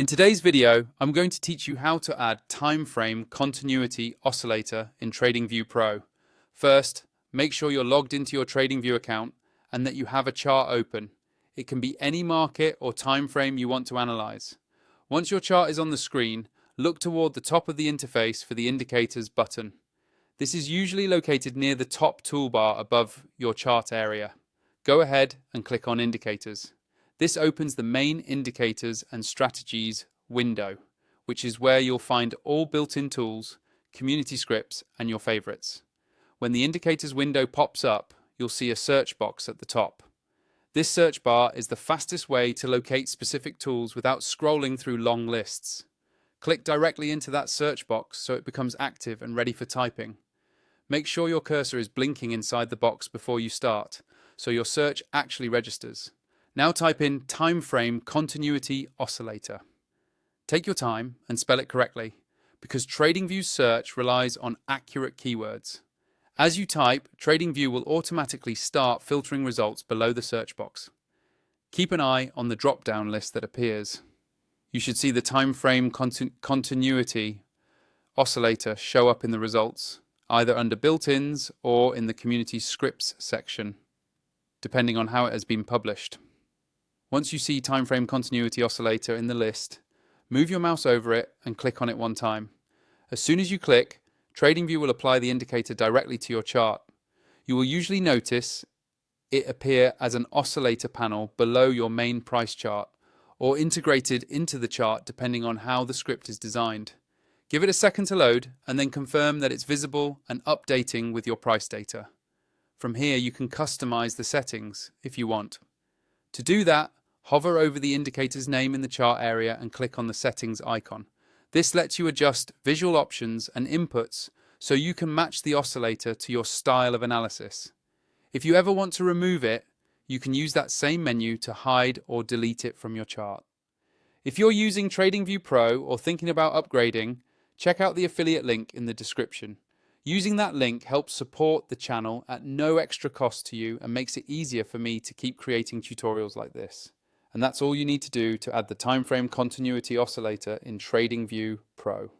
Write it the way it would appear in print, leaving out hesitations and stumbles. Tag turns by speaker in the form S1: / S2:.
S1: In today's video, I'm going to teach you how to add Timeframe Continuity Oscillator in TradingView Pro. First, make sure you're logged into your TradingView account and that you have a chart open. It can be any market or time frame you want to analyze. Once your chart is on the screen, look toward the top of the interface for the Indicators button. This is usually located near the top toolbar above your chart area. Go ahead and click on Indicators. This opens the main Indicators and Strategies window, which is where you'll find all built-in tools, community scripts, and your favorites. When the Indicators window pops up, you'll see a search box at the top. This search bar is the fastest way to locate specific tools without scrolling through long lists. Click directly into that search box so it becomes active and ready for typing. Make sure your cursor is blinking inside the box before you start, so your search actually registers. Now type in Timeframe Continuity Oscillator. Take your time and spell it correctly, because TradingView's search relies on accurate keywords. As you type, TradingView will automatically start filtering results below the search box. Keep an eye on the drop-down list that appears. You should see the Timeframe Continuity Oscillator show up in the results, either under built-ins or in the Community Scripts section, depending on how it has been published. Once you see Timeframe Continuity Oscillator in the list, move your mouse over it and click on it one time. As soon as you click, TradingView will apply the indicator directly to your chart. You will usually notice it appear as an oscillator panel below your main price chart, or integrated into the chart depending on how the script is designed. Give it a second to load and then confirm that it's visible and updating with your price data. From here you can customize the settings if you want. To do that, hover over the indicator's name in the chart area and click on the settings icon. This lets you adjust visual options and inputs so you can match the oscillator to your style of analysis. If you ever want to remove it, you can use that same menu to hide or delete it from your chart. If you're using TradingView Pro or thinking about upgrading, check out the affiliate link in the description. Using that link helps support the channel at no extra cost to you and makes it easier for me to keep creating tutorials like this. And that's all you need to do to add the Timeframe Continuity Oscillator in TradingView Pro.